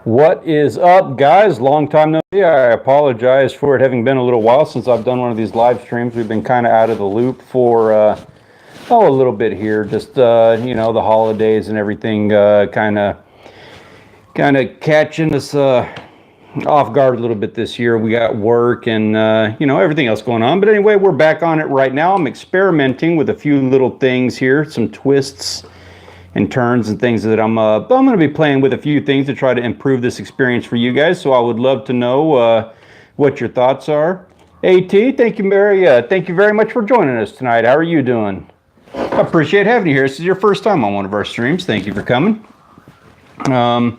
What is up, guys? Long time no see. I apologize for it having been a little while since I've done one of these live streams. We've been kind of out of the loop for a little bit here. Just the holidays and everything kind of catching us off guard a little bit this year. We got work and everything else going on. But anyway, we're back on it right now. I'm experimenting with a few little things here, some twists and turns and things that I'm going to be playing with a few things to try to improve this experience for you guys. So I would love to know what your thoughts are. AT, thank you very much for joining us tonight. How are you doing? I appreciate having you here. This is your first time on one of our streams. Thank you for coming. I'm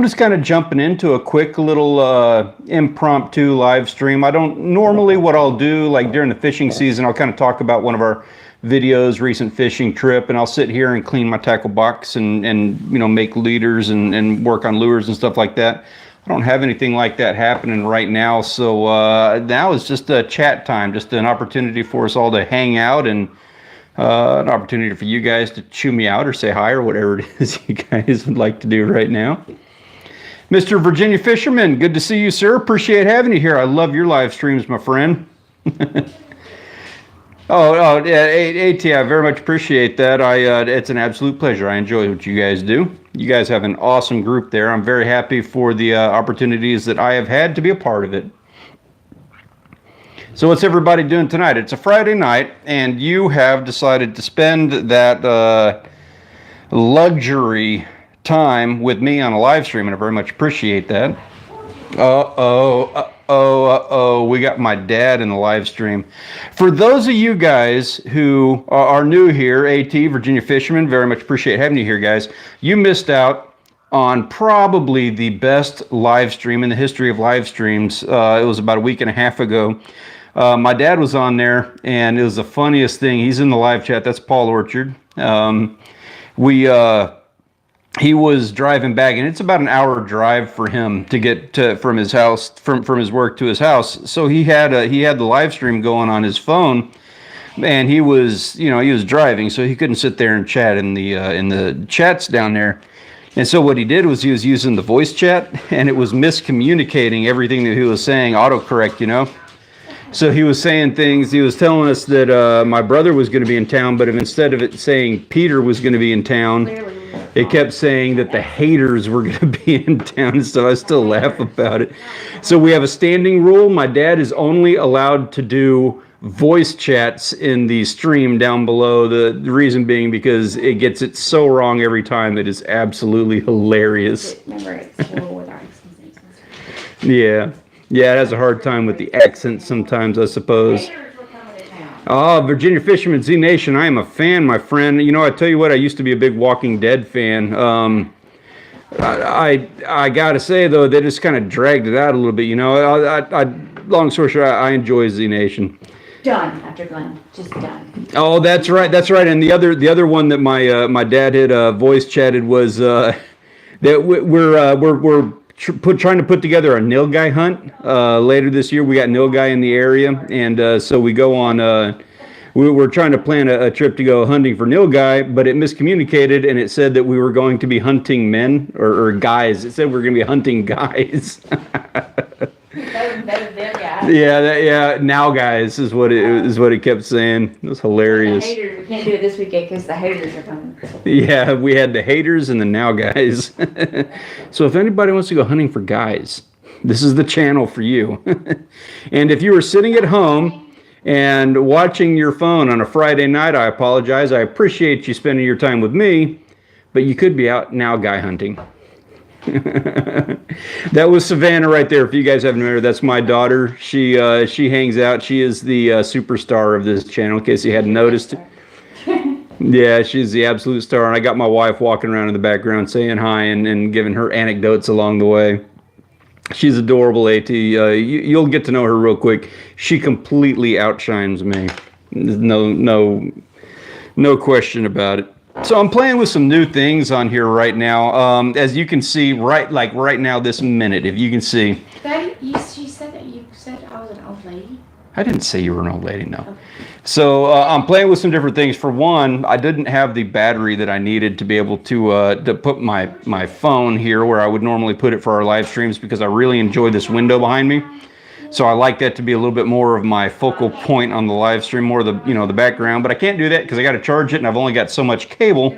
just kind of jumping into a quick little impromptu live stream. I don't normally, what I'll do, like during the fishing season, I'll kind of talk about one of our videos, recent fishing trip, and I'll sit here and clean my tackle box and make leaders and work on lures and stuff like that. I don't have anything like that happening right now, so now is just a chat time, just an opportunity for us all to hang out and an opportunity for you guys to chew me out or say hi or whatever it is you guys would like to do right now. Mr. Virginia Fisherman, good to see you, sir. Appreciate having you here. I love your live streams, my friend. Oh, yeah, AT, I very much appreciate that. It's an absolute pleasure. I enjoy what you guys do. You guys have an awesome group there. I'm very happy for the opportunities that I have had to be a part of it. So what's everybody doing tonight? It's a Friday night, and you have decided to spend that luxury time with me on a live stream, and I very much appreciate that. We got my dad in the live stream. For those of you guys who are new here, AT, Virginia Fisherman, very much appreciate having you here, guys. You missed out on probably the best live stream in the history of live streams. It was about a week and a half ago. My dad was on there, and it was the funniest thing. He's in the live chat. That's Paul Orchard. He was driving back, and it's about an hour drive for him to get from his house, from his work to his house. So he had the live stream going on his phone, and he was driving, so he couldn't sit there and chat in the chats down there. And so what he did was he was using the voice chat, and it was miscommunicating everything that he was saying, autocorrect, So he was saying things. He was telling us that my brother was going to be in town, but if instead of it saying Peter was going to be in town, it kept saying that the haters were going to be in town, so I still laugh about it. So we have a standing rule. My dad is only allowed to do voice chats in the stream down below. The reason being because it gets it so wrong every time. It is absolutely hilarious. Remember, it's horrible with our accents. Yeah, it has a hard time with the accent sometimes, I suppose. Oh, Virginia Fisherman Z Nation, I am a fan, my friend. I tell you what, I used to be a big Walking Dead fan. I gotta say though, they just kind of dragged it out a little bit. Long story short, I enjoy Z Nation. Done after Glenn, just done. Oh, that's right. And the other one that my dad had voice chatted was that we're trying to put together a nilgai hunt later this year. We got nilgai in the area, and so we go on. We're trying to plan a trip to go hunting for nilgai, but it miscommunicated, and it said that we were going to be hunting men or guys. It said we were going to be hunting guys. That was them, guys. Yeah. Now, guys, is what it kept saying. It was hilarious. The haters, we can't do it this weekend because the haters are coming. Yeah, we had the haters and the now guys. So if anybody wants to go hunting for guys, this is the channel for you. And if you were sitting at home and watching your phone on a Friday night, I apologize. I appreciate you spending your time with me, but you could be out now guy hunting. That was Savannah right there. If you guys haven't met her, that's my daughter. She hangs out. She is the superstar of this channel, in case you hadn't noticed. Yeah, she's the absolute star. And I got my wife walking around in the background saying hi and giving her anecdotes along the way. She's adorable, AT. You'll get to know her real quick. She completely outshines me. No question about it. So I'm playing with some new things on here right now. As you can see, right now, this minute, if you can see. Daddy, she said that you said I was an old lady. I didn't say you were an old lady, no. So I'm playing with some different things. For one, I didn't have the battery that I needed to be able to put my phone here where I would normally put it for our live streams, because I really enjoy this window behind me. So I like that to be a little bit more of my focal point on the live stream, more of the the background. But I can't do that because I got to charge it, and I've only got so much cable.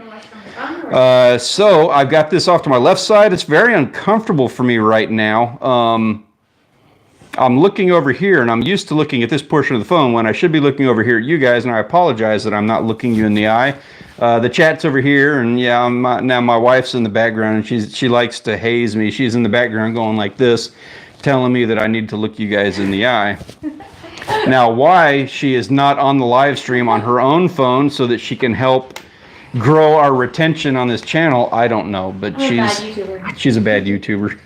So I've got this off to my left side. It's very uncomfortable for me right now. I'm looking over here, and I'm used to looking at this portion of the phone when I should be looking over here at you guys, and I apologize that I'm not looking you in the eye. The chat's over here, and yeah, now my wife's in the background, and she likes to haze me. She's in the background going like this, telling me that I need to look you guys in the eye. Now, why she is not on the live stream on her own phone so that she can help grow our retention on this channel, I don't know, but she's a bad YouTuber.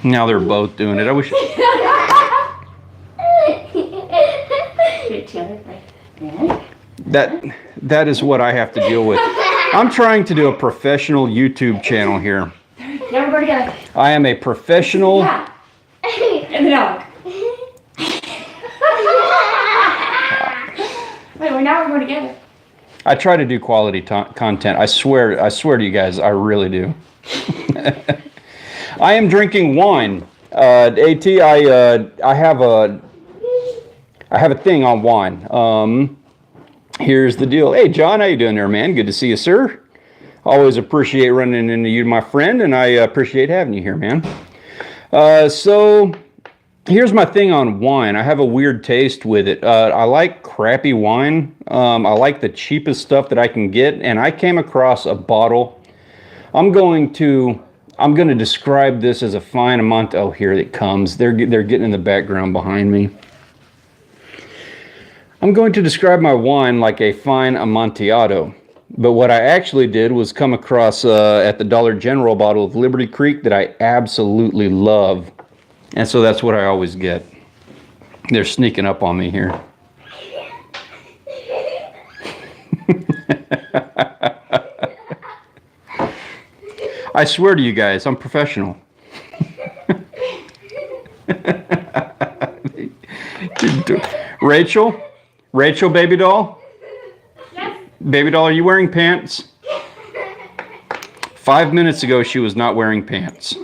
Now they're both doing it. I wish. That is what I have to deal with. I'm trying to do a professional YouTube channel here. Now we're going together. I am a professional. Yeah. And the dog. Wait, now we're going together. I try to do quality content. I swear to you guys, I really do. I am drinking wine. AT, I have a thing on wine. Here's the deal. Hey, John, how you doing there, man? Good to see you, sir. Always appreciate running into you, my friend, and I appreciate having you here, man. So here's my thing on wine. I have a weird taste with it. I like crappy wine. I like the cheapest stuff that I can get, and I came across a bottle. I'm going to describe this as a fine Amontillado. Oh, here it comes. They're getting in the background behind me. I'm going to describe my wine like a fine Amontillado. But what I actually did was come across at the Dollar General bottle of Liberty Creek that I absolutely love. And so that's what I always get. They're sneaking up on me here. I swear to you guys, I'm professional. Rachel, baby doll? Yes. Baby doll, are you wearing pants? 5 minutes ago, she was not wearing pants.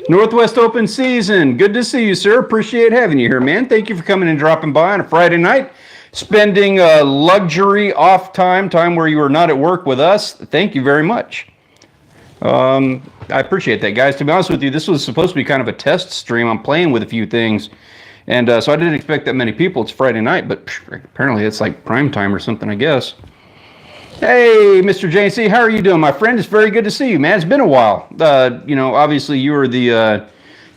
Northwest Open Season. Good to see you, sir. Appreciate having you here, man. Thank you for coming and dropping by on a Friday night. Spending luxury off time where you are not at work with us. Thank you very much. I appreciate that, guys. To be honest with you, this was supposed to be kind of a test stream. I'm playing with a few things. And so I didn't expect that many people. It's Friday night, but apparently it's like prime time or something, I guess. Hey, Mr. JC, how are you doing, my friend? It's very good to see you, man. It's been a while. Obviously you're the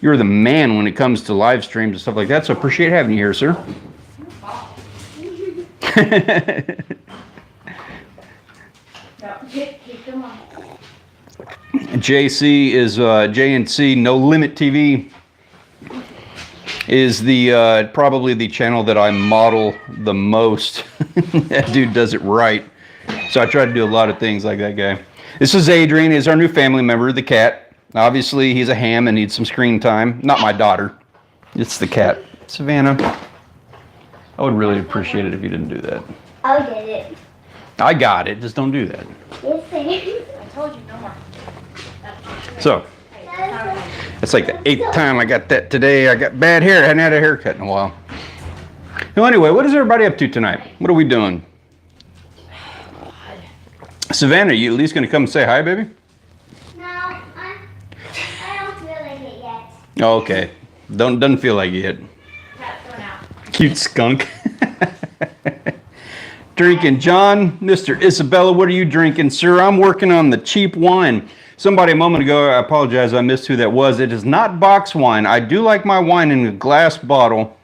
man when it comes to live streams and stuff like that, so I appreciate having you here, sir. JC is JNC No Limit TV is the probably the channel that I model the most. That dude does it right. So I try to do a lot of things like that guy. This is Adrian, is our new family member, the cat. Obviously he's a ham and needs some screen time. Not my daughter. It's the cat. Savannah, I would really appreciate it if you didn't do that. I'll get it. I got it. Just don't do that. Yes, sir. I told you, no more. So, it's like the 8th time I got that today. I got bad hair. I hadn't had a haircut in a while. Well, anyway, what is everybody up to tonight? What are we doing? Savannah, you at least going to come and say hi, baby? No, I don't feel like it yet. Oh, okay. Doesn't feel like it yet. Cat's going out. Cute skunk. Drinking. John, Mr. Isabella, what are you drinking, sir? I'm working on the cheap wine. Somebody a moment ago, I apologize, I missed who that was. It is not box wine. I do like my wine in a glass bottle.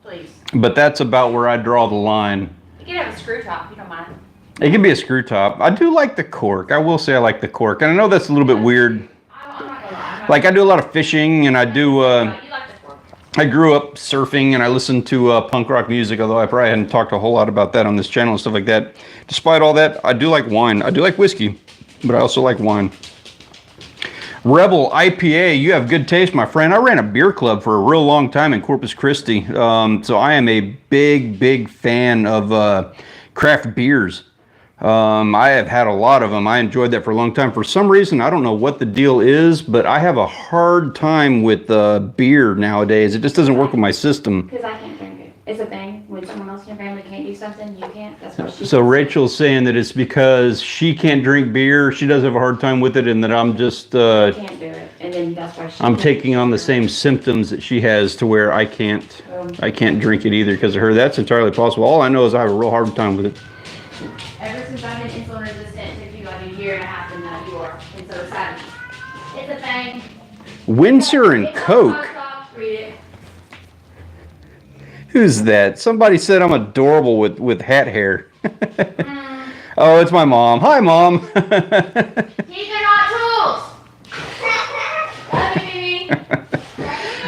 Please. But that's about where I draw the line. You can have a screw top, you don't mind. It can be a screw top. I do like the cork. I will say I like the cork. And I know that's a little bit weird. I'm not gonna lie. Like I do a lot of fishing and I do... You like the cork. I grew up surfing and I listened to punk rock music, although I probably hadn't talked a whole lot about that on this channel and stuff like that. Despite all that, I do like wine. I do like whiskey, but I also like wine. Rebel IPA, you have good taste, my friend. I ran a beer club for a real long time in Corpus Christi. So I am a big fan of craft beers. I have had a lot of them. I enjoyed that for a long time. For some reason, I don't know what the deal is, but I have a hard time with beer nowadays. It just doesn't work with my system. Because I can't drink it. It's a thing. When someone else in your family can't do something, you can't. That's what she So Rachel's saying that it's because she can't drink beer. She does have a hard time with it, and that I'm just can't do it. And then that's why she I'm can't taking on the do it. same symptoms that she has, to where I can't drink it either because of her. That's entirely possible. All I know is I have a real hard time with it. Ever since I've been insulin resistant, it took you like a year and a half to know you are. And so sad. It's a thing. Windsor and It's on Coke. TikTok. Read it. Who's that? Somebody said I'm adorable with hat hair. Oh, it's my mom. Hi, Mom. These are not tools. Love you, baby.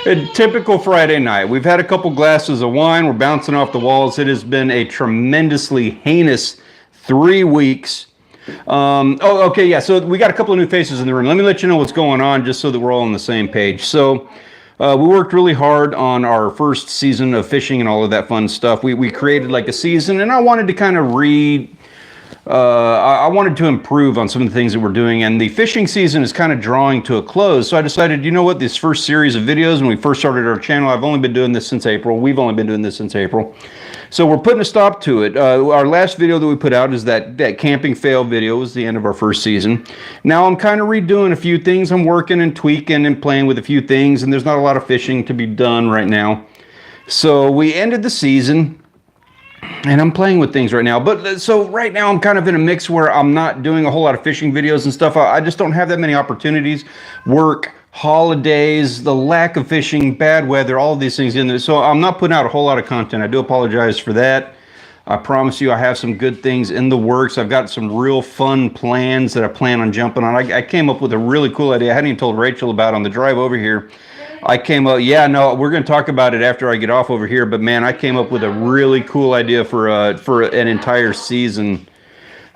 A typical Friday night. We've had a couple glasses of wine. We're bouncing off the walls. It has been a tremendously heinous 3 weeks. Okay, yeah. So we got a couple of new faces in the room. Let me let you know what's going on, just so that we're all on the same page. So we worked really hard on our first season of fishing and all of that fun stuff. We created like a season, and I wanted to kind of I wanted to improve on some of the things that we're doing, and the fishing season is kind of drawing to a close. So I decided, you know what, this first series of videos, when we first started our channel, I've only been doing this since April. We've only been doing this since April. So we're putting a stop to it. Our last video that we put out is that camping fail video. It was the end of our first season. Now I'm kind of redoing a few things. I'm working and tweaking and playing with a few things, and there's not a lot of fishing to be done right now. So we ended the season. And I'm playing with things right now. But so right now I'm kind of in a mix where I'm not doing a whole lot of fishing videos and stuff. I just don't have that many opportunities. Work, holidays, the lack of fishing, bad weather, all of these things in there. So I'm not putting out a whole lot of content. I do apologize for that. I promise you I have some good things in the works. I've got some real fun plans that I plan on jumping on. I came up with a really cool idea I hadn't even told Rachel about on the drive over here. I came up, yeah, no, we're going to talk about it after I get off over here. But man, I came up with a really cool idea for an entire season.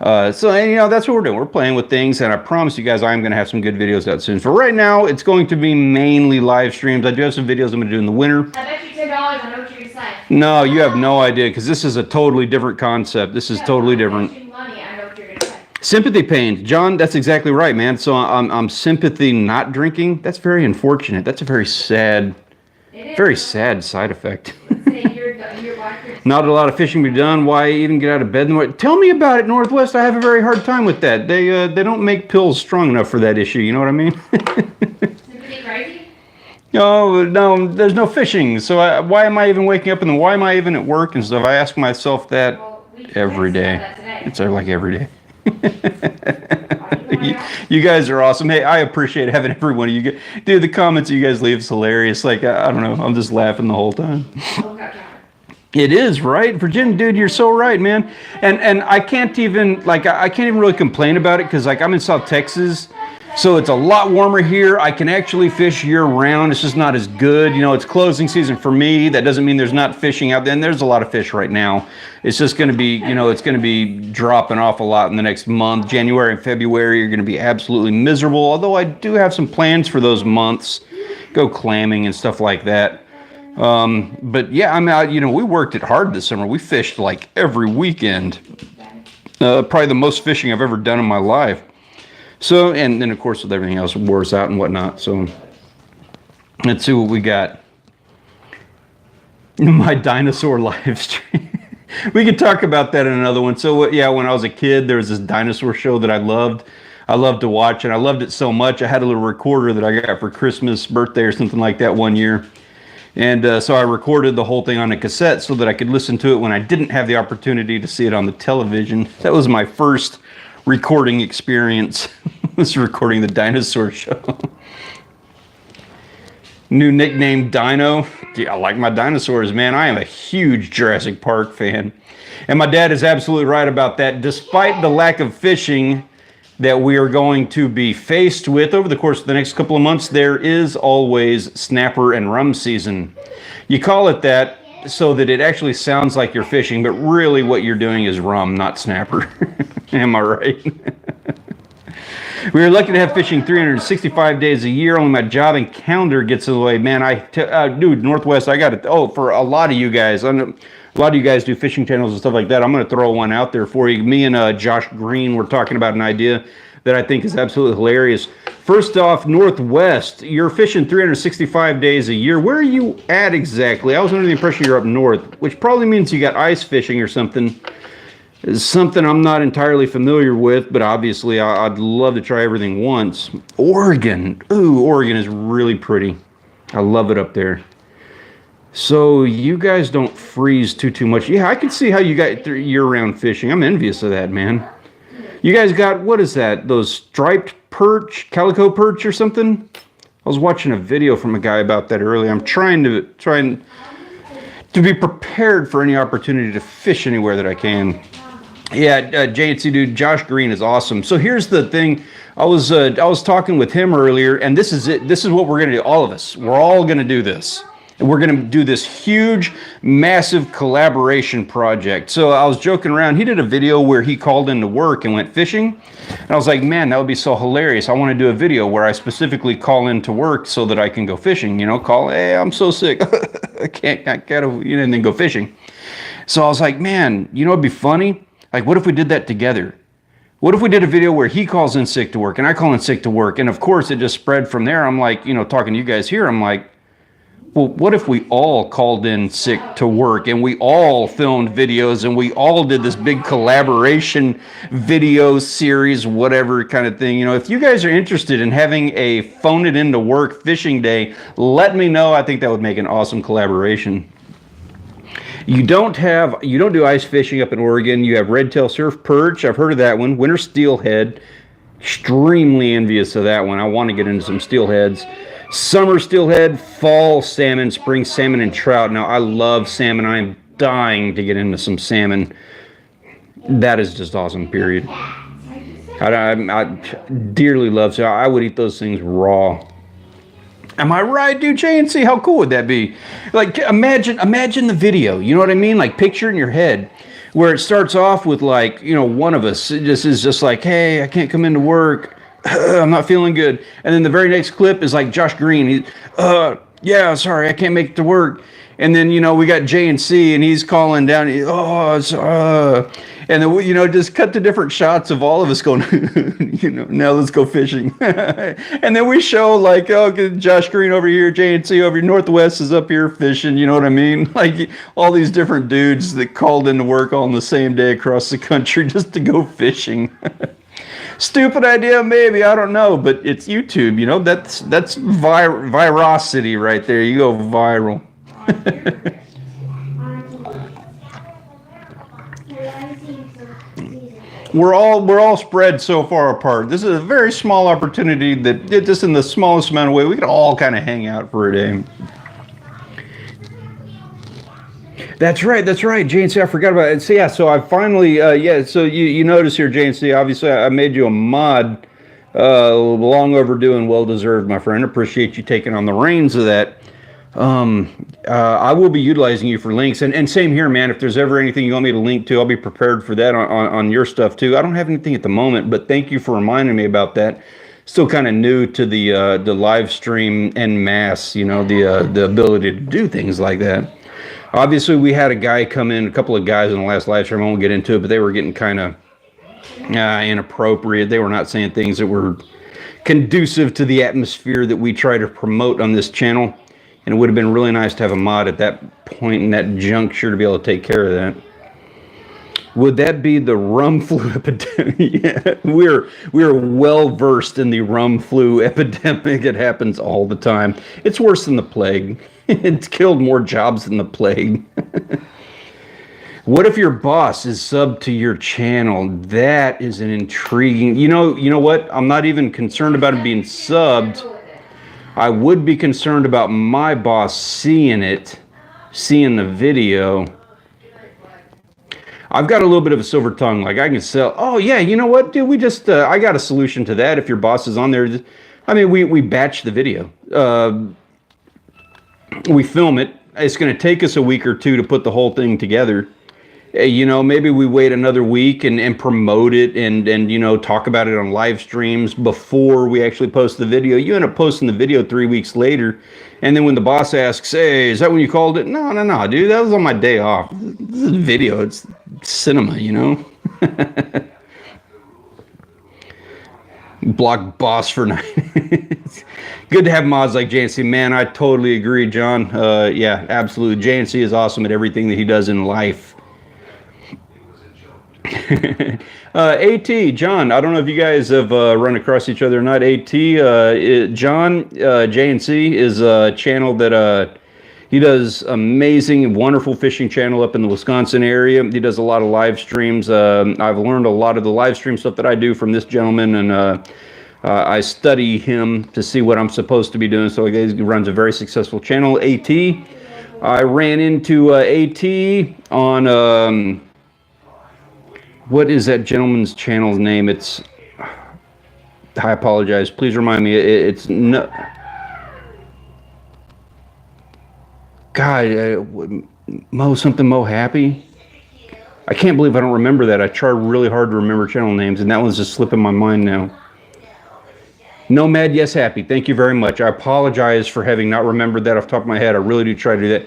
So you know, that's what we're doing. We're playing with things, and I promise you guys, I'm going to have some good videos out soon. For right now, it's going to be mainly live streams. I do have some videos I'm going to do in the winter. I bet you $2. I know what you're going to say. No, you have no idea, because this is a totally different concept. This is totally different. I bet you money. I know what you're going to say. Sympathy pain, John. That's exactly right, man. So I'm sympathy not drinking. That's very unfortunate. That's a very sad side effect. Not a lot of fishing to be done. Why even get out of bed in the morning? Tell me about it, Northwest. I have a very hard time with that. They don't make pills strong enough for that issue. You know what I mean? Sympathy crazy? No, there's no fishing. So why am I even waking up and why am I even at work and stuff? I ask myself that every day. It's like every day. You guys are awesome. Hey, I appreciate having every one of you. Dude, the comments you guys leave is hilarious. Like, I don't know. I'm just laughing the whole time. It is, right? Virginia, dude, you're so right, man. And I can't even, like, I can't even really complain about it because, like, I'm in South Texas. So it's a lot warmer here. I can actually fish year round. It's just not as good. You know, it's closing season for me. That doesn't mean there's not fishing out there. And there's a lot of fish right now. It's just going to be, you know, it's going to be dropping off a lot in the next month. January and February are going to be absolutely miserable. Although I do have some plans for those months. Go clamming and stuff like that. But yeah, I'm out, you know, we worked it hard this summer. We fished like every weekend. Probably the most fishing I've ever done in my life. So, and then of course with everything else, wars out and whatnot. So let's see what we got. My dinosaur live stream. We could talk about that in another one. So yeah, when I was a kid, there was this dinosaur show that I loved. I loved to watch, and I loved it so much. I had a little recorder that I got for Christmas, birthday, or something like that one year. And so I recorded the whole thing on a cassette so that I could listen to it when I didn't have the opportunity to see it on the television. That was my first recording experience. Was recording the dinosaur show. New nickname Dino. Yeah, I like my dinosaurs, man. I am a huge Jurassic Park fan. And my dad is absolutely right about that. Despite the lack of fishing that we are going to be faced with over the course of the next couple of months, there is always snapper and rum season. You call it that so that it actually sounds like you're fishing, but really what you're doing is rum, not snapper. Am I right? We are lucky to have fishing 365 days a year. Only my job and calendar gets in the way. Man, dude, Northwest, I got it. Oh, for a lot of you guys, I know a lot of you guys do fishing channels and stuff like that. I'm going to throw one out there for you. Me and Josh Green were talking about an idea that I think is absolutely hilarious. First off, Northwest, you're fishing 365 days a year. Where are you at exactly? I was under the impression you're up north, which probably means you got ice fishing or something. It's something I'm not entirely familiar with, but obviously I'd love to try everything once. Oregon. Ooh, Oregon is really pretty. I love it up there. So you guys don't freeze too much. Yeah, I can see how you got year-round fishing. I'm envious of that, man. You guys got, what is that? Those striped perch, calico perch or something? I was watching a video from a guy about that earlier. I'm trying to be prepared for any opportunity to fish anywhere that I can. Yeah, J&C dude, Josh Green is awesome. So here's the thing. I was talking with him earlier, and this is it. This is what we're gonna do. All of us. We're all gonna do this. And we're going to do this huge, massive collaboration project. So I was joking around. He did a video where he called into work and went fishing. And I was like, man, that would be so hilarious. I want to do a video where I specifically call into work so that I can go fishing. You know, call, hey, I'm so sick. I can't, and then go fishing. So I was like, man, you know, it'd be funny. Like, what if we did that together? What if we did a video where he calls in sick to work and I call in sick to work? And of course, it just spread from there. I'm like, you know, talking to you guys here, I'm like, well, what if we all called in sick to work and we all filmed videos and we all did this big collaboration video series, whatever kind of thing? You know, if you guys are interested in having a phone it into work fishing day, let me know. I think that would make an awesome collaboration. You don't do ice fishing up in Oregon. You have red-tail surf perch. I've heard of that one. Winter steelhead. Extremely envious of that one. I want to get into some steelheads. Summer steelhead, fall salmon, spring salmon, and trout. Now, I love salmon. I am dying to get into some salmon. That is just awesome, period. I dearly love salmon. I would eat those things raw. Am I right, dude? J&C, how cool would that be? Like, imagine the video. You know what I mean? Like, picture it in your head where it starts off with, like, you know, one of us is just like, hey, I can't come into work. I'm not feeling good. And then the very next clip is like Josh Green. Yeah, sorry, I can't make it to work. And then, you know, we got J&C and he's calling down. And then, you know, just cut to different shots of all of us going, you know, now let's go fishing. And then we show like, oh, Josh Green over here, J&C over here, Northwest is up here fishing. You know what I mean? Like all these different dudes that called into work all on the same day across the country just to go fishing. Stupid idea, maybe, I don't know, but it's YouTube, you know, that's virosity right there. You go viral. We're all spread so far apart. This is a very small opportunity that just in the smallest amount of way we could all kind of hang out for a day. That's right, J&C, I forgot about it. So yeah, so I finally, so you notice here, J&C, obviously I made you a mod, long overdue and well-deserved, my friend. Appreciate you taking on the reins of that. I will be utilizing you for links, and same here, man. If there's ever anything you want me to link to, I'll be prepared for that on your stuff too. I don't have anything at the moment, but thank you for reminding me about that. Still kind of new to the live stream en masse, you know, the ability to do things like that. Obviously, we had a guy come in, a couple of guys in the last live stream. I won't get into it, but they were getting kind of inappropriate. They were not saying things that were conducive to the atmosphere that we try to promote on this channel. And it would have been really nice to have a mod at that point in that juncture to be able to take care of that. Would that be the rum flu epidemic? Yeah, we're well versed in the rum flu epidemic. It happens all the time. It's worse than the plague. It's killed more jobs than the plague. What if your boss is subbed to your channel? That is an intriguing. You know what? I'm not even concerned about him being subbed. I would be concerned about my boss seeing the video. I've got a little bit of a silver tongue. Like I can sell. Oh yeah, you know what, dude? We just I got a solution to that. If your boss is on there, I mean, we batch the video. We film it. It's going to take us a week or two to put the whole thing together. you know, maybe we wait another week and promote it and you know, talk about it on live streams before we actually post the video. You end up posting the video 3 weeks later, and then when the boss asks, hey, is that when you called it? No, dude, that was on my day off. This is video. It's cinema, you know. Block boss for 9 minutes. Good to have mods like JNC. Man, I totally agree, John. Yeah, absolutely. JNC is awesome at everything that he does in life. AT, John, I don't know if you guys have run across each other or not. AT, John, JNC is a channel that he does amazing, wonderful fishing channel up in the Wisconsin area. He does a lot of live streams. I've learned a lot of the live stream stuff that I do from this gentleman, and I study him to see what I'm supposed to be doing. So he runs a very successful channel. AT, I ran into AT on... what is that gentleman's channel's name? It's... I apologize. Please remind me. It's no... God, Mo Happy? I can't believe I don't remember that. I tried really hard to remember channel names, and that one's just slipping my mind now. Nomad Yes Happy. Thank you very much. I apologize for having not remembered that off the top of my head. I really do try to do that.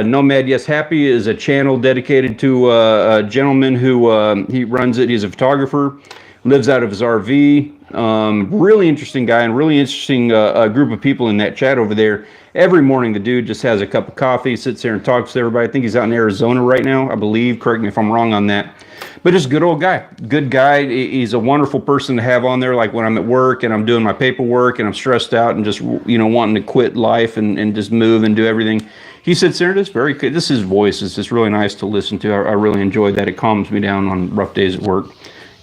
Nomad Yes Happy is a channel dedicated to a gentleman who he runs it. He's a photographer, lives out of his RV. Really interesting guy, and really interesting group of people in that chat over there. Every morning the dude just has a cup of coffee, sits there and talks to everybody. I think he's out in Arizona right now, I believe. Correct me if I'm wrong on that. But just good old guy. Good guy. He's a wonderful person to have on there, like when I'm at work and I'm doing my paperwork and I'm stressed out and just, you know, wanting to quit life and just move and do everything. He sits there and just very good. This is his voice. It's just really nice to listen to. I really enjoy that. It calms me down on rough days at work.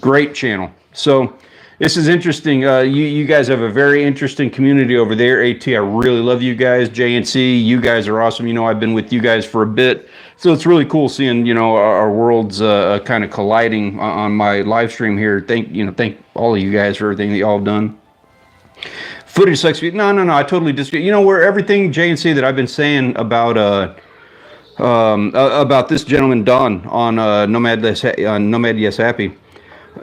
Great channel. So this is interesting. You guys have a very interesting community over there. AT, I really love you guys. JNC, you guys are awesome. You know, I've been with you guys for a bit. So it's really cool seeing, you know, our worlds kind of colliding on my live stream here. Thank all of you guys for everything that y'all have done. Footage sucks. No, I totally disagree. You know, where everything JNC that I've been saying about this gentleman Don on Nomad Yes Happy.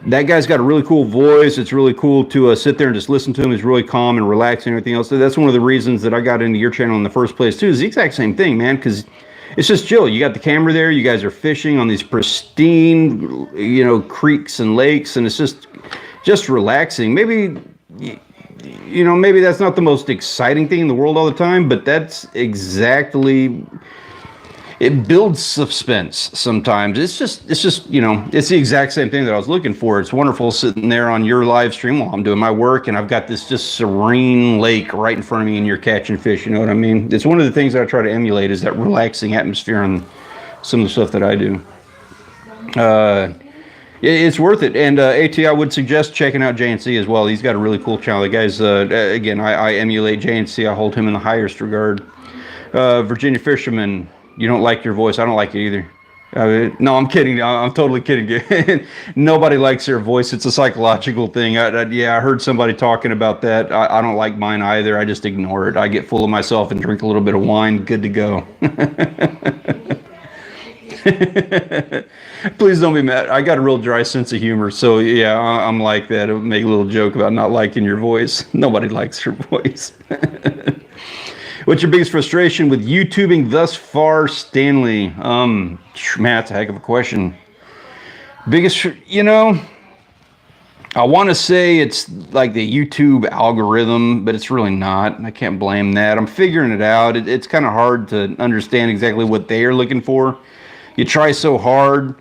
That guy's got a really cool voice. It's really cool to sit there and just listen to him. He's really calm and relaxing and everything else. So that's one of the reasons that I got into your channel in the first place too. Is the exact same thing, man. Because it's just chill. You got the camera there. You guys are fishing on these pristine, you know, creeks and lakes, and it's just relaxing. Maybe, you know, maybe that's not the most exciting thing in the world all the time, but that's exactly. It builds suspense sometimes. It's just, you know, it's the exact same thing that I was looking for. It's wonderful sitting there on your live stream while I'm doing my work, and I've got this just serene lake right in front of me, and you're catching fish. You know what I mean? It's one of the things that I try to emulate, is that relaxing atmosphere on some of the stuff that I do. It's worth it. And AT, I would suggest checking out JNC as well. He's got a really cool channel. The guy's, again, I emulate JNC. I hold him in the highest regard. Virginia Fisherman. You don't like your voice. I don't like it either. No, I'm kidding. I'm totally kidding. Nobody likes their voice. It's a psychological thing. Yeah, I heard somebody talking about that. I don't like mine either. I just ignore it. I get full of myself and drink a little bit of wine. Good to go. Please don't be mad. I got a real dry sense of humor. So, yeah, I'm like that. I'll make a little joke about not liking your voice. Nobody likes your voice. What's your biggest frustration with YouTubing thus far, Stanley? Man, that's a heck of a question. Biggest, you know, I want to say it's like the YouTube algorithm, but it's really not. I can't blame that. I'm figuring it out. It's kind of hard to understand exactly what they are looking for. You try so hard,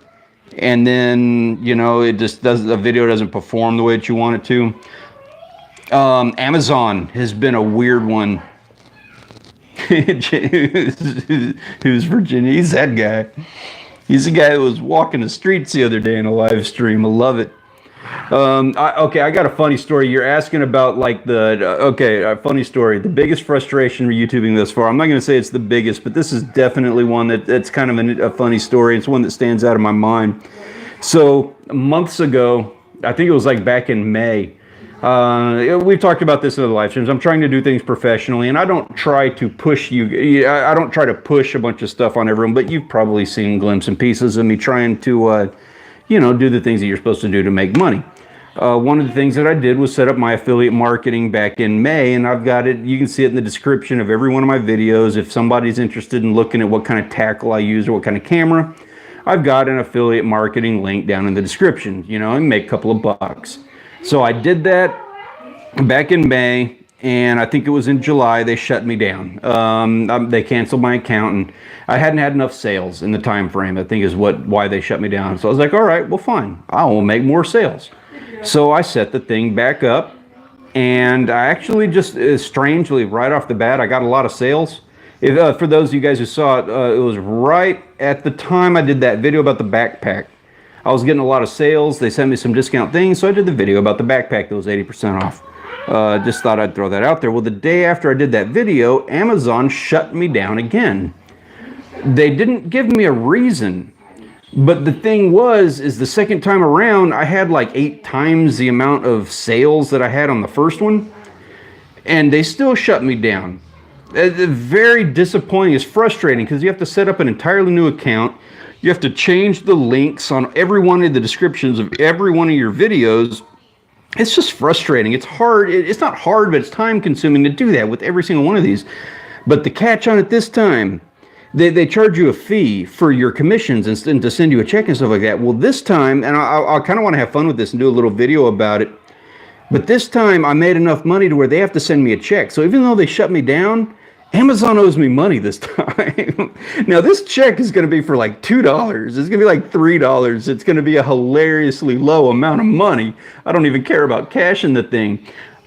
and then, you know, it just doesn't. The video doesn't perform the way that you want it to. Amazon has been a weird one. Who's Virginia? He's that guy. He's the guy that was walking the streets the other day in a live stream. I love it. Okay, I got a funny story. You're asking about like a funny story. The biggest frustration with YouTubing thus far. I'm not going to say it's the biggest, but this is definitely one that's kind of a funny story. It's one that stands out of my mind. So months ago, I think it was like back in May, We've talked about this in the live streams. I'm trying to do things professionally, and I don't try to push you. I don't try to push a bunch of stuff on everyone, but you've probably seen glimpses and pieces of me trying to, do the things that you're supposed to do to make money. One of the things that I did was set up my affiliate marketing back in May, and I've got it. You can see it in the description of every one of my videos. If somebody's interested in looking at what kind of tackle I use or what kind of camera, I've got an affiliate marketing link down in the description, and make a couple of bucks. So I did that back in May, and I think it was in July they shut me down. They canceled my account, and I hadn't had enough sales in the time frame, I think is why they shut me down. So I was like, all right, well, fine. I will make more sales. So I set the thing back up, and I actually just strangely, right off the bat, I got a lot of sales. For those of you guys who saw it, it was right at the time I did that video about the backpack. I was getting a lot of sales. They sent me some discount things, so I did the video about the backpack that was 80% off. Just thought I'd throw that out there. Well, the day after I did that video, Amazon shut me down again. They didn't give me a reason. But the thing is the second time around, I had like 8 times the amount of sales that I had on the first one, and they still shut me down. Very disappointing. It's frustrating because you have to set up an entirely new account. You have to change the links on every one of the descriptions of every one of your videos. It's just frustrating. It's hard. It's not hard, but it's time consuming to do that with every single one of these. But the catch on it this time, they charge you a fee for your commissions and to send you a check and stuff like that. Well, this time, and I kind of want to have fun with this and do a little video about it, but this time I made enough money to where they have to send me a check. So even though they shut me down, Amazon owes me money this time. Now, this check is going to be for like $2. It's going to be like $3. It's going to be a hilariously low amount of money. I don't even care about cashing the thing,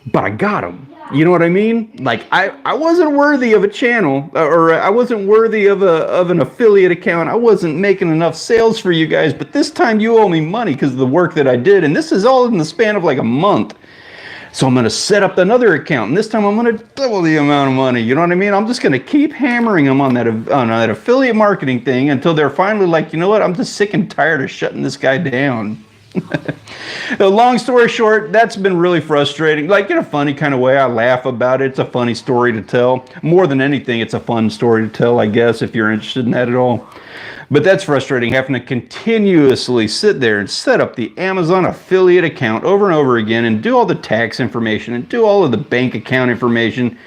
but I got them. You know what I mean? Like, I wasn't worthy of a channel, or I wasn't worthy of an affiliate account. I wasn't making enough sales for you guys, but this time you owe me money because of the work that I did, and this is all in the span of like a month. So I'm going to set up another account, and this time I'm going to double the amount of money. You know what I mean? I'm just going to keep hammering them on that affiliate marketing thing until they're finally like, you know what? I'm just sick and tired of shutting this guy down. Long story short, that's been really frustrating. Like, in a funny kind of way, I laugh about it. It's a funny story to tell. More than anything, it's a fun story to tell, I guess, if you're interested in that at all. But that's frustrating, having to continuously sit there and set up the Amazon affiliate account over and over again and do all the tax information and do all of the bank account information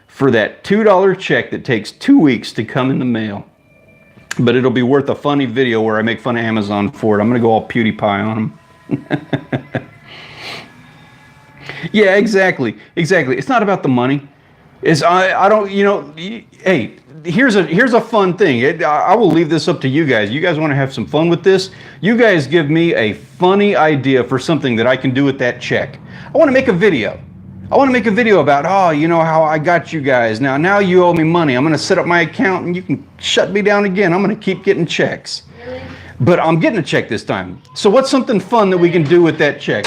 for that $2 check that takes 2 weeks to come in the mail. But it'll be worth a funny video where I make fun of Amazon for it. I'm going to go all PewDiePie on them. Yeah, exactly. It's not about the money. I don't, hey, here's a fun thing. I will leave this up to you guys. You guys want to have some fun with this? You guys give me a funny idea for something that I can do with that check. I want to make a video. I want to make a video about, how I got you guys. Now you owe me money. I'm going to set up my account and you can shut me down again. I'm going to keep getting checks. Really? But I'm getting a check this time. So what's something fun that we can do with that check?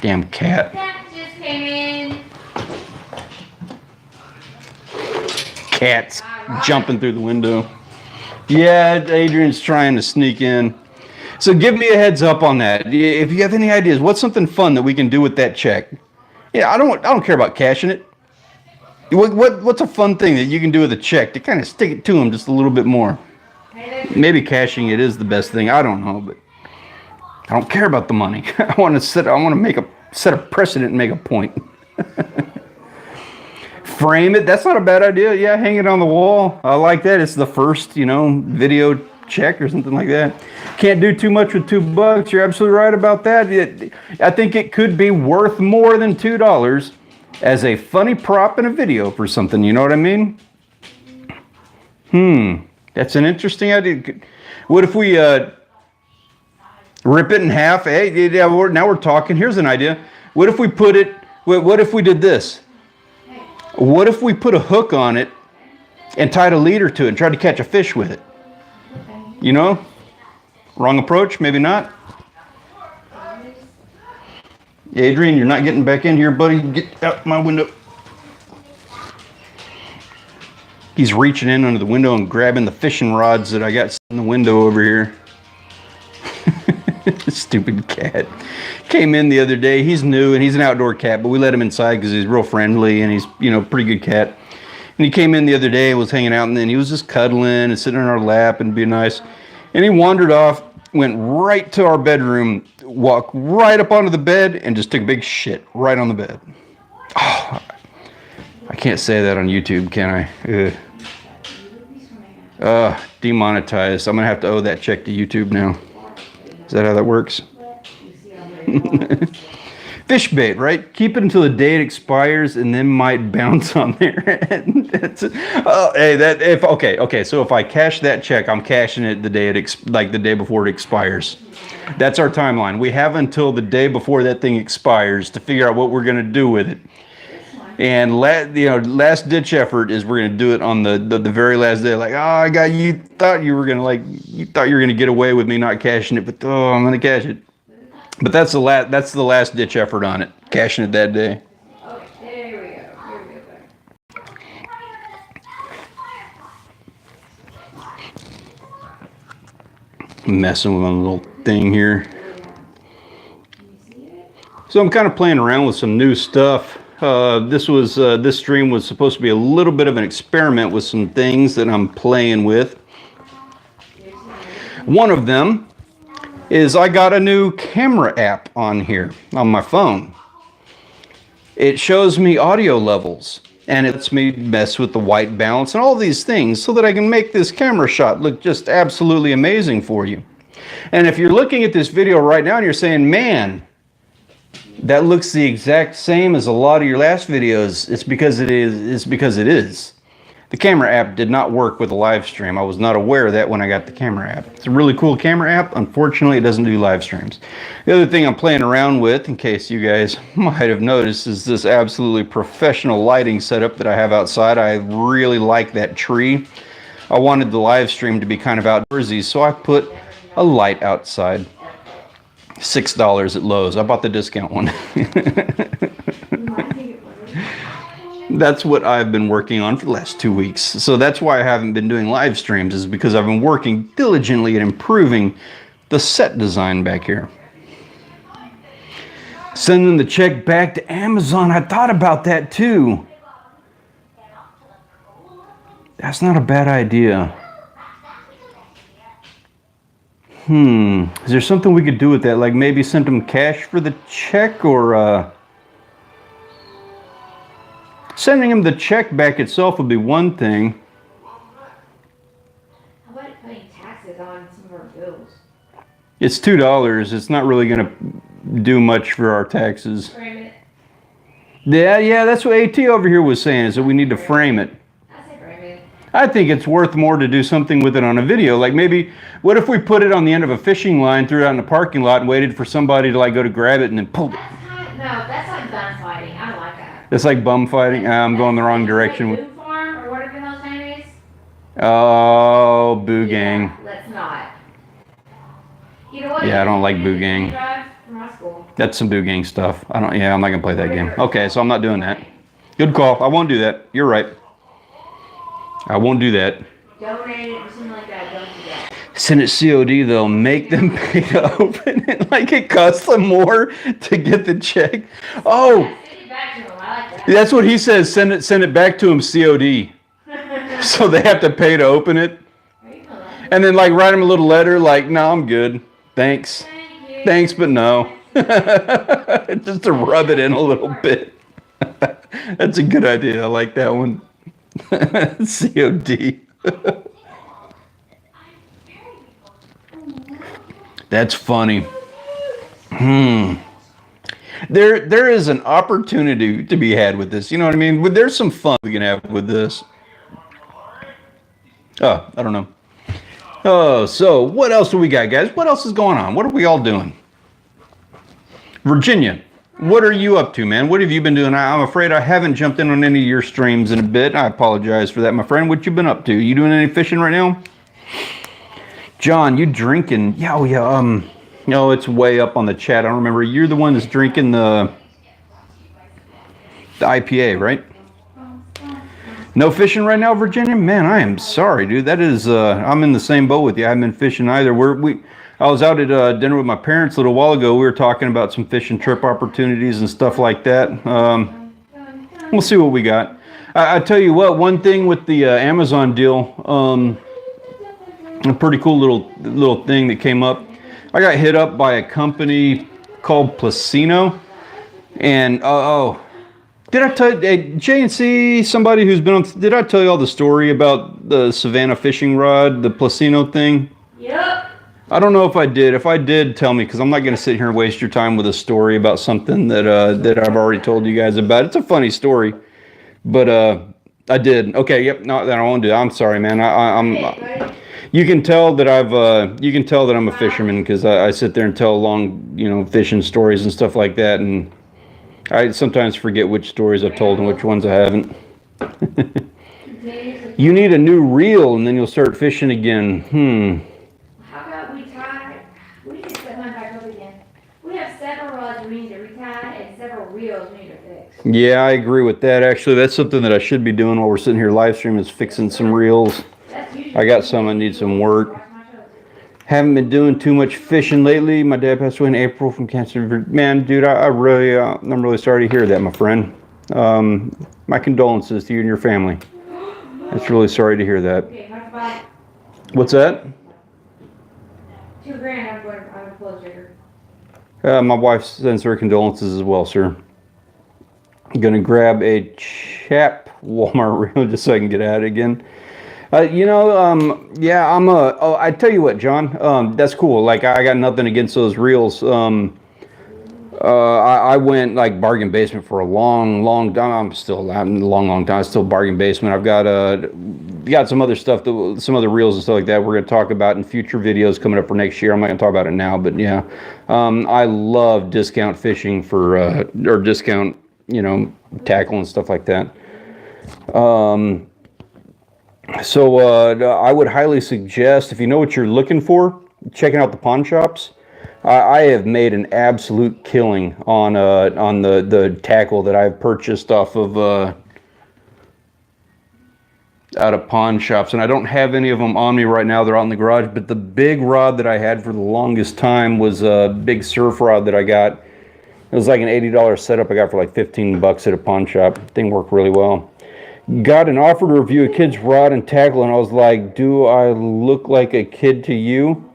Damn cat. That just came in. Cats jumping through the window. Yeah, Adrian's trying to sneak in. So give me a heads up on that. If you have any ideas, what's something fun that we can do with that check? Yeah, I don't care about cashing it. What's a fun thing that you can do with a check to kind of stick it to them just a little bit more? Maybe cashing it is the best thing. I don't know, but I don't care about the money. I want to set a precedent and make a point. Frame it. That's not a bad idea. Yeah, hang it on the wall. I like that. It's the first, video check or something like that. Can't do too much with $2. You're absolutely right about that. I think it could be worth more than $2 as a funny prop in a video for something. You know what I mean? That's an interesting idea. What if we rip it in half? Hey, yeah, now we're talking. Here's an idea. What if we did this? What if we put a hook on it and tied a leader to it and tried to catch a fish with it? Wrong approach, maybe not. Adrian, you're not getting back in here, buddy. Get out my window. He's reaching in under the window and grabbing the fishing rods that I got in the window over here. Stupid cat. Came in the other day. He's new and he's an outdoor cat, but we let him inside because he's real friendly and he's, pretty good cat. And he came in the other day and was hanging out, and then he was just cuddling and sitting on our lap and being nice. And he wandered off, went right to our bedroom, walked right up onto the bed, and just took a big shit right on the bed. Oh, I can't say that on YouTube, can I? Demonetized. I'm going to have to owe that check to YouTube now. Is that how that works? Fish bait, right? Keep it until the day it expires and then might bounce on there. Okay. So if I cash that check, I'm cashing it the day the day before it expires. That's our timeline. We have until the day before that thing expires to figure out what we're going to do with it. And last ditch effort is we're gonna do it on the very last day. Like, oh, you thought you were gonna get away with me not cashing it, but I'm gonna cash it. But that's the last ditch effort on it, cashing it that day. Okay, there we go. Messing with my little thing here. So I'm kind of playing around with some new stuff. This stream was supposed to be a little bit of an experiment with some things that I'm playing with. One of them is I got a new camera app on here on my phone. It shows me audio levels and it lets me mess with the white balance and all these things so that I can make this camera shot look just absolutely amazing for you. And if you're looking at this video right now and you're saying, man, that looks the exact same as a lot of your last videos, it's because it is. The camera app did not work with the live stream. I was not aware of that when I got the camera app. It's a really cool camera app. Unfortunately, it doesn't do live streams. The other thing I'm playing around with, in case you guys might have noticed, is this absolutely professional lighting setup that I have outside. I really like that tree. I wanted the live stream to be kind of outdoorsy, so I put a light outside. $6 at Lowe's. I bought the discount one. That's what I've been working on for the last 2 weeks. So that's why I haven't been doing live streams, is because I've been working diligently at improving the set design back here. Sending the check back to Amazon. I thought about that too. That's not a bad idea. Is there something we could do with that? Like maybe send them cash for the check, or sending them the check back itself would be one thing. How about putting taxes on some of our bills? It's $2. It's not really going to do much for our taxes. Frame it. Yeah, that's what AT over here was saying, is that we need to frame it. I say frame it. I think it's worth more to do something with it on a video. Like maybe, what if we put it on the end of a fishing line, threw it out in the parking lot, and waited for somebody to like go to grab it and then pulled it? That's like gun fighting. I don't like that. It's like bum fighting. I'm going the wrong direction. Like Boom Farm or whatever the hell's name is. Oh, Boo Gang. Yeah, let's not. You know what? Yeah, I don't like Boo Gang. Drive from my school. That's some Boo Gang stuff. I'm not gonna play that game. Okay, so I'm not doing that. Good call. I won't do that. You're right. I won't do that. Donate it or something like that. Don't do that. Send it COD though. Make them pay to open it. Like it costs them more to get the check. Oh, Send it back to them. I like that. that's what he says. Send it back to him COD. So they have to pay to open it. And then like write him a little letter like, no, I'm good. Thanks. Thank you. Thanks, but no. Just to rub it in a little bit. That's a good idea. I like that one. COD. That's funny. There is an opportunity to be had with this. You know what I mean? There's some fun we can have with this. Oh, I don't know. Oh, so what else do we got, guys? What else is going on? What are we all doing? Virginia, what are you up to, man? What have you been doing? I'm afraid I haven't jumped in on any of your streams in a bit. I apologize for that, my friend. What you been up to? You doing any fishing right now? John, you drinking? Yeah, oh yeah. No, it's way up on the chat. I don't remember. You're the one that's drinking the IPA, right? No fishing right now, Virginia? Man, I am sorry, dude. That is, I'm in the same boat with you. I haven't been fishing either. I was out at dinner with my parents a little while ago. We were talking about some fishing trip opportunities and stuff like that. We'll see what we got. I tell you what, one thing with the Amazon deal, a pretty cool little thing that came up. I got hit up by a company called Placino, and did I tell JNC, somebody who's been on? Did I tell you all the story about the Savannah fishing rod, the Placino thing? Yep. I don't know if I did. If I did, tell me, because I'm not going to sit here and waste your time with a story about something that I've already told you guys about. It's a funny story, but I did. Okay, yep. No, that I won't do. I'm sorry, man. I'm. You can tell that I'm a fisherman because I sit there and tell long, fishing stories and stuff like that, and I sometimes forget which stories I've told and which ones I haven't. You need a new reel, and then you'll start fishing again. How about we can set mine back up again. We have several rods we need to retie and several reels we need to fix. Yeah, I agree with that. Actually, that's something that I should be doing while we're sitting here live streaming, is fixing some reels. I got some that need some work. Haven't been doing too much fishing lately. My dad passed away in April from cancer. Man, dude, I'm really sorry to hear that, my friend. My condolences to you and your family. It's really sorry to hear that. Okay, how about What's that? $2,000? I'm going to close trigger. My wife sends her condolences as well, sir. I'm gonna grab a chap Walmart reel just so I can get at it again. Yeah, I tell you what, John, that's cool. Like, I got nothing against those reels. I went like bargain basement for a long time. I'm long time. Still bargain basement. I've got some other stuff, some other reels and stuff like that we're going to talk about in future videos coming up for next year. I'm not going to talk about it now, but yeah, I love discount fishing or discount, tackle and stuff like that. So I would highly suggest, if you know what you're looking for, checking out the pawn shops. I have made an absolute killing on the tackle that I've purchased off of out of pawn shops, and I don't have any of them on me right now. They're out in the garage. But the big rod that I had for the longest time was a big surf rod that I got. It was like an $80 setup I got for like $15 at a pawn shop. Thing worked really well. Got an offer to review a kid's rod and tackle, and I was like, do I look like a kid to you?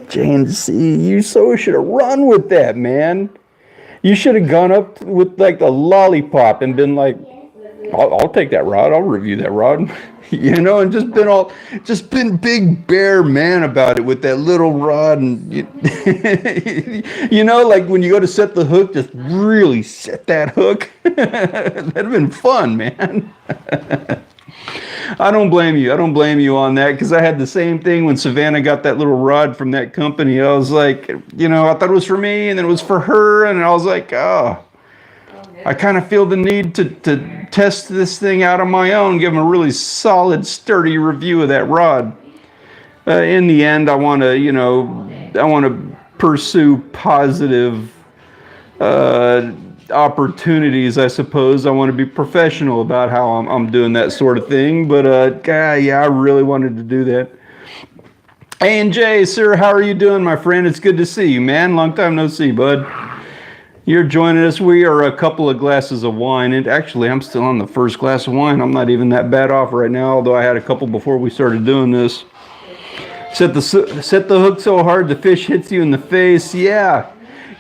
JNC, you so should have run with that, man. You should have gone up with like a lollipop and been like, I'll take that rod, I'll review that rod. And just been big bear man about it with that little rod, and like when you go to set the hook, just really set that hook. That'd have been fun, man. I don't blame you. I don't blame you on that, because I had the same thing when Savannah got that little rod from that company. I was like, I thought it was for me, and then it was for her, and I was like, oh, I kind of feel the need to test this thing out on my own, give them a really solid, sturdy review of that rod. In the end, I want to pursue positive opportunities, I suppose. I want to be professional about how I'm doing that sort of thing. But yeah, I really wanted to do that. A&J, sir, how are you doing, my friend? It's good to see you, man. Long time no see, bud. You're joining us. We are a couple of glasses of wine, and actually I'm still on the first glass of wine. I'm not even that bad off right now, although I had a couple before we started doing this. Set the hook so hard the fish hits you in the face. Yeah,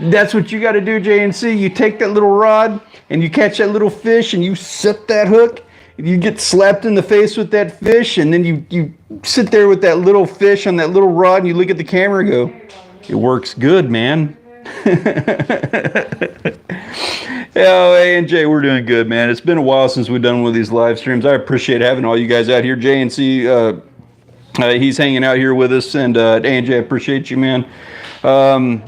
that's what you got to do, JNC. You take that little rod and you catch that little fish and you set that hook. You get slapped in the face with that fish, and then you sit there with that little fish on that little rod and you look at the camera and go, it works good, man. Oh, A&J, we're doing good, man. It's been a while since we've done one of these live streams. I appreciate having all you guys out here. JNC, he's hanging out here with us, and A&J, I appreciate you, man. I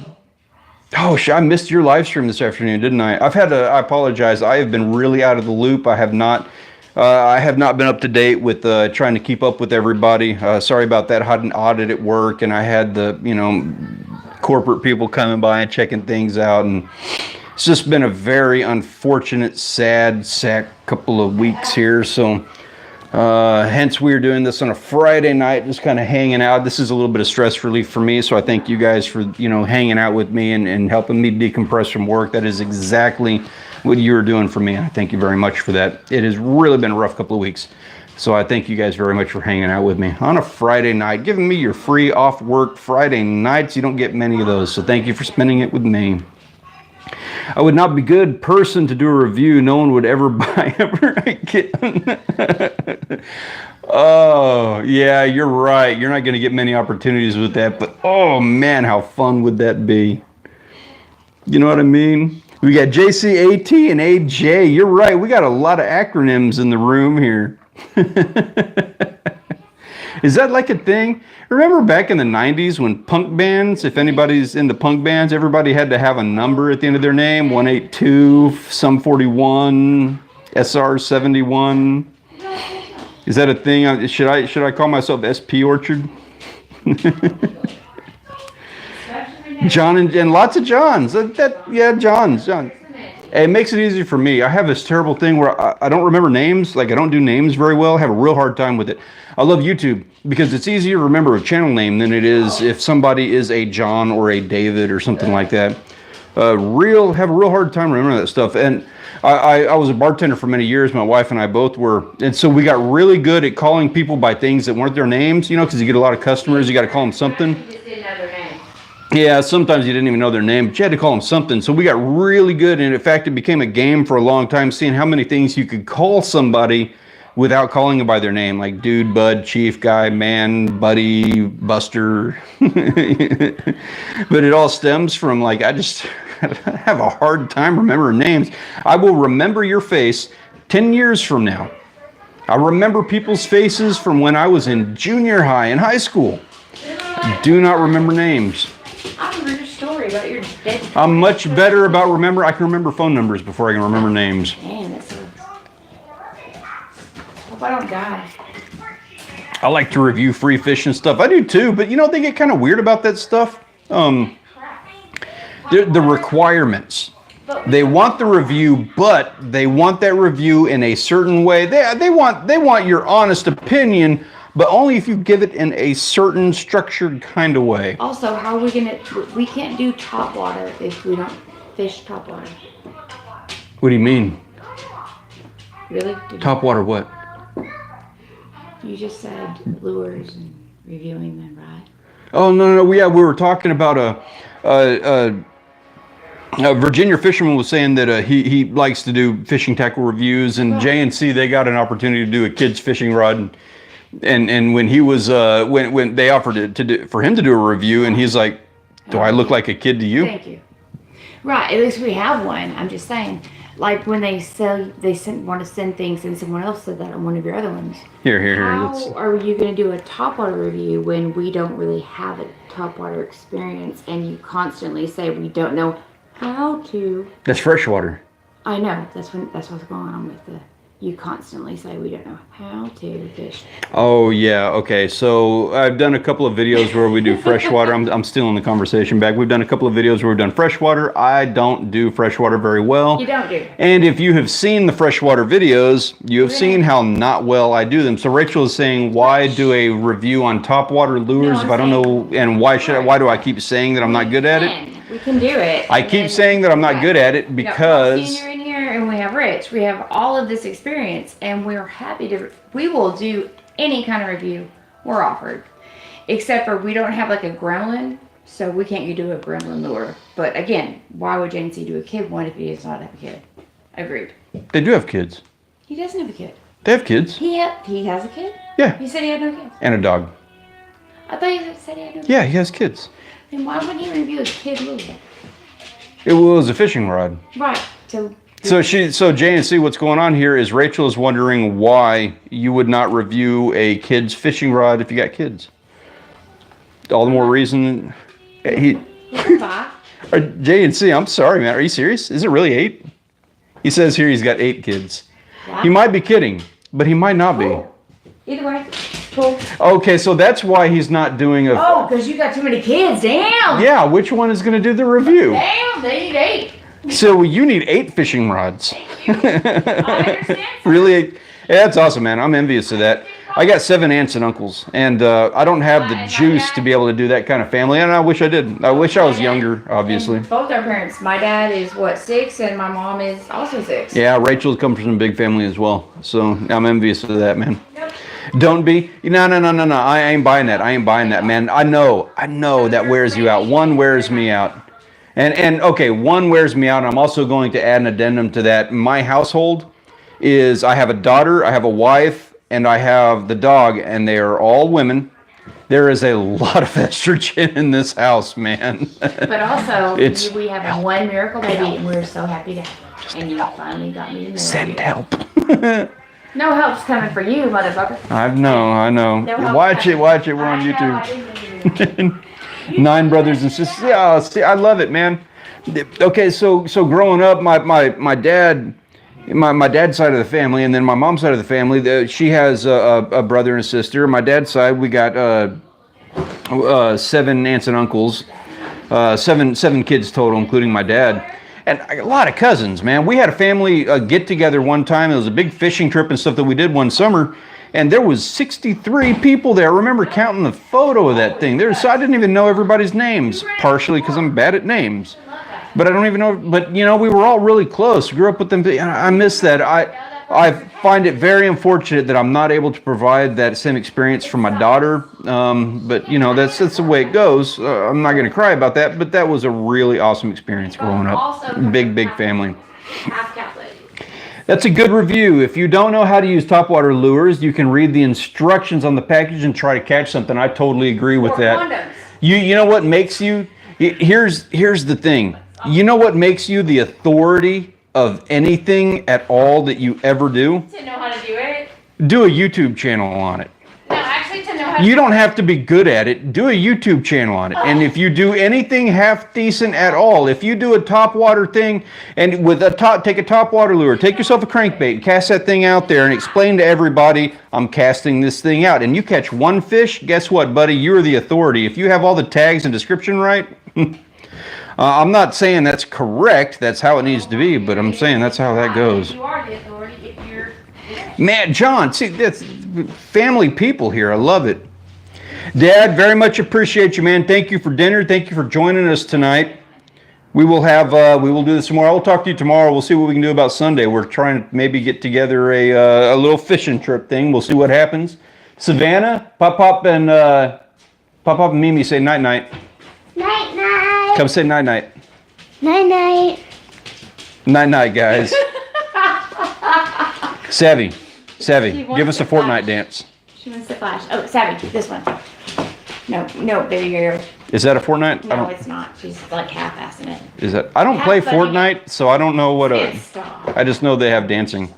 missed your live stream this afternoon, didn't I? I apologize. I have been really out of the loop. I have not been up to date with trying to keep up with everybody. Sorry about that. I had an audit at work, and I had the, corporate people coming by and checking things out, and it's just been a very unfortunate, sad sack couple of weeks here. So Hence, we're doing this on a Friday night, just kind of hanging out. This is a little bit of stress relief for me, so I thank you guys for, hanging out with me and helping me decompress from work. That is exactly what you're doing for me, and I thank you very much for that. It has really been a rough couple of weeks, so I thank you guys very much for hanging out with me on a Friday night, giving me your free off work Friday nights. You don't get many of those, so thank you for spending it with me. I would not be a good person to do a review. No one would ever buy ever again. Oh, yeah, you're right. You're not going to get many opportunities with that, but oh man, how fun would that be? You know what I mean? We got JCAT and AJ. You're right. We got a lot of acronyms in the room here. Is that like a thing? Remember back in the 90s when punk bands, if anybody's into punk bands, everybody had to have a number at the end of their name, 182, some 41, SR 71. Is that a thing? Should I call myself SP Orchard? John and lots of Johns. Johns. It makes it easy for me. I have this terrible thing where I don't remember names. Like, I don't do names very well. I have a real hard time with it. I love YouTube because it's easier to remember a channel name than it is if somebody is a John or a David or something like that. Have a real hard time remembering that stuff. And I was a bartender for many years. My wife and I both were. And so we got really good at calling people by things that weren't their names, because you get a lot of customers. You got to call them something. You just didn't know their name. Yeah, sometimes you didn't even know their name, but you had to call them something. So we got really good, and in fact, it became a game for a long time, seeing how many things you could call somebody without calling them by their name, like dude, bud, chief, guy, man, buddy, buster. But it all stems from, like, I just have a hard time remembering names. I will remember your face 10 years from now. I remember people's faces from when I was in junior high and high school. Do not remember names. I remember your story about your dead. I'm much better about remember. I can remember phone numbers before I can remember names. Man, that's hope I don't die. I like to review free fish and stuff. I do too, but they get kind of weird about that stuff. The requirements. They want the review, but they want that review in a certain way. They want your honest opinion, but only if you give it in a certain structured kind of way. Also, how are we can't do top water if we don't fish top water. What do you mean? Really? Top water what? You just said lures and reviewing them, right? Oh, no. We were talking about a Virginia fisherman was saying that he likes to do fishing tackle reviews, and J&C, they got an opportunity to do a kid's fishing rod. And when he was when they offered it for him to do a review, and he's like, "Do I look like a kid to you?" Thank you. Right. At least we have one. I'm just saying, like when they want to send things, and someone else said that on one of your other ones. Here. How are you going to do a topwater review when we don't really have a topwater experience, and you constantly say we don't know how to? That's freshwater. I know. That's what's going on with the. You constantly say we don't know how to fish. Oh yeah, okay. So I've done a couple of videos where we do freshwater. I'm still in the conversation back. We've done a couple of videos where we've done freshwater. I don't do freshwater very well. You don't do. And if you have seen the freshwater videos, you have seen how not well I do them. So Rachel is saying, why do a review on topwater lures if I don't know? And why do I keep saying that I'm not good at it? We can do it. I keep saying that I'm not good at it because. And we have Rich. We have all of this experience, and we're happy to. We will do any kind of review we're offered, except for we don't have like a gremlin, so we can't do a gremlin lure. But again, why would JC do a kid one if he does not have a kid? Agreed. They do have kids. He doesn't have a kid. They have kids. He has a kid? Yeah. He said he had no kids. And a dog. I thought you said he had no kids. Yeah, he has kids. Then why wouldn't he review a kid lure? It was a fishing rod. Right. So J&C, what's going on here is Rachel is wondering why you would not review a kid's fishing rod if you got kids. All the more reason. J&C, I'm sorry, man. Are you serious? Is it really 8? He says here he's got 8 kids. Wow. He might be kidding, but he might not be. Either way, cool. Okay, so that's why he's not doing a. Oh, because you got too many kids. Damn. Yeah, which one is going to do the review? Damn, they need 8. So you need 8 fishing rods. I understand. Really? Yeah, that's awesome, man. I'm envious of that. I got 7 aunts and uncles, and I don't have the juice to be able to do that kind of family, and I wish I did. I wish I was younger, obviously. And both our parents. My dad is 6, and my mom is also 6. Yeah, Rachel comes from a big family as well, so I'm envious of that, man. Yep. Don't be. No. I ain't buying that. I ain't buying that, man. I know that wears you out. One wears me out. And okay, one wears me out. I'm also going to add an addendum to that. My household is I have a daughter, I have a wife, and I have the dog, and they are all women. There is a lot of estrogen in this house, man. But also, It's we have one miracle baby, and we're so happy to have it. And you finally got me to marry send you. help. No help's coming for you, motherfucker. I know. No help Watch it. coming. We're on I know, YouTube. I didn't mean to. 9 brothers and sisters. Yeah, see, I love it, man. Okay, so growing up, my dad, my dad's side of the family, and then my mom's side of the family, she has a brother and a sister. My dad's side, we got 7 aunts and uncles, 7 kids total, including my dad. And a lot of cousins, man. We had a family get together one time. It was a big fishing trip and stuff that we did one summer. And there was 63 people there. I remember counting the photo of that thing. So I didn't even know everybody's names, partially because I'm bad at names. But I don't even know. But, we were all really close. Grew up with them. I miss that. I find it very unfortunate that I'm not able to provide that same experience for my daughter. But, that's the way it goes. I'm not going to cry about that. But that was a really awesome experience growing up. Big family. Half Catholic. That's a good review. If you don't know how to use topwater lures, you can read the instructions on the package and try to catch something. I totally agree with that. Condoms. You know what makes you? Here's the thing. You know what makes you the authority of anything at all that you ever do? To know how to do it? Do a YouTube channel on it. No, actually to know how to You don't have to be good at it. Do a YouTube channel on it. And if you do anything half decent at all, if you do a topwater thing and take a topwater lure, take yourself a crankbait, cast that thing out there and explain to everybody, I'm casting this thing out. And you catch one fish, guess what, buddy? You're the authority. If you have all the tags and description right, I'm not saying that's correct. That's how it needs to be, but I'm saying that's how that goes. You are the authority if you're... Man, John, see, that's family people here. I love it. Dad, very much appreciate you, man. Thank you for dinner. Thank you for joining us tonight. We will do this tomorrow. I'll talk to you tomorrow. We'll see what we can do about Sunday. We're trying to maybe get together a little fishing trip thing. We'll see what happens. Savannah, Pop and Mimi say night night. Night night. Come say night night. Night night. Night night, guys. Savvy, give us a Fortnite dance. She wants to flash. Oh, Savvy, this one. No, baby girl. Is that a Fortnite? No, it's not. She's like half-assing it. Is that? I don't play Fortnite, so I don't know what Stop. I just know they have dancing.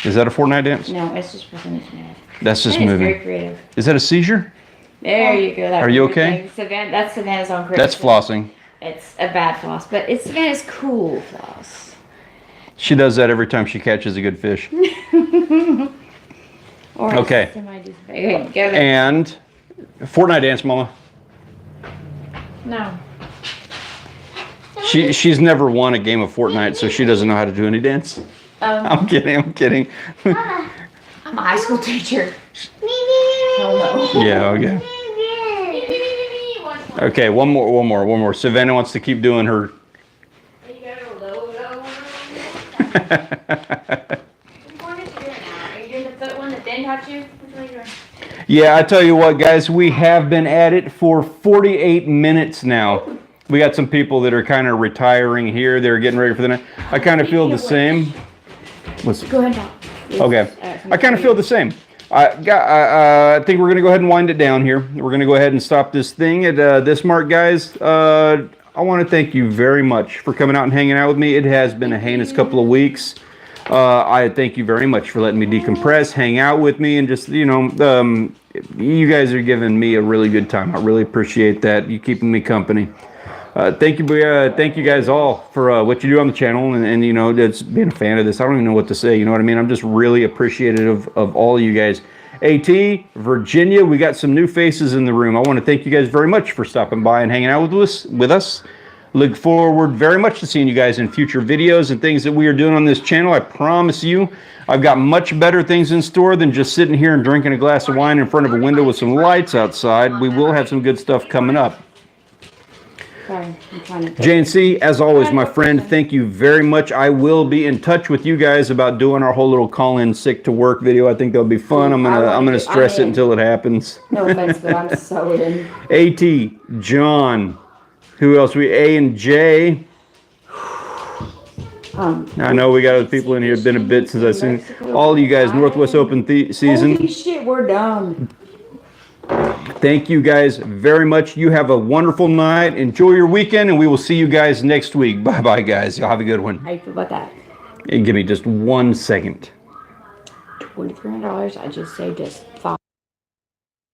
Is that a Fortnite dance? No, it's just presented to me. That's just It's moving. very creative. Is that a seizure? There you go. Are you okay? That's Savannah's own creation. That's flossing. It's a bad floss, but it's Savannah's cool floss. She does that every time she catches a good fish. Or Okay. Okay, go ahead. And Fortnite dance, Mama. No. She's never won a game of Fortnite, so she doesn't know how to do any dance. I'm kidding. I'm a high school teacher. Hello. Yeah, okay. Okay, one more. Savannah wants to keep doing her. Yeah, I tell you what, guys, we have been at it for 48 minutes now. We got some people that are kind of retiring here. They're getting ready for the night. I kind of feel the same. Go ahead and talk. Okay. I kind of feel the same. I think we're going to go ahead and wind it down here. We're going to go ahead and stop this thing at this mark, guys. I want to thank you very much for coming out and hanging out with me. It has been a heinous couple of weeks. I thank you very much for letting me decompress, hang out with me, and just, you guys are giving me a really good time. I really appreciate that. You keeping me company. Thank you guys all for what you do on the channel, and it's being a fan of this. I don't even know what to say. You know what I mean? I'm just really appreciative of all of you guys. AT, Virginia, we got some new faces in the room. I want to thank you guys very much for stopping by and hanging out with us. Look forward very much to seeing you guys in future videos and things that we are doing on this channel. I promise you, I've got much better things in store than just sitting here and drinking a glass of wine in front of a window with some lights outside. We will have some good stuff coming up. Sorry, I'm trying to. JNC, as always, my friend, thank you very much. I will be in touch with you guys about doing our whole little call-in sick to work video. I think that'll be fun. I'm gonna stress it until it happens. No offense, but I'm so in. AT, John, who else? A and J. I know we got other people in here. It's been a bit since I've seen all of you guys. Northwest Open season. Holy shit, we're done. Thank you guys very much. You have a wonderful night. Enjoy your weekend, and we will see you guys next week. Bye-bye, guys. Y'all have a good one. How you feel about that? And give me just 1 second. $2,300. I just saved us $5.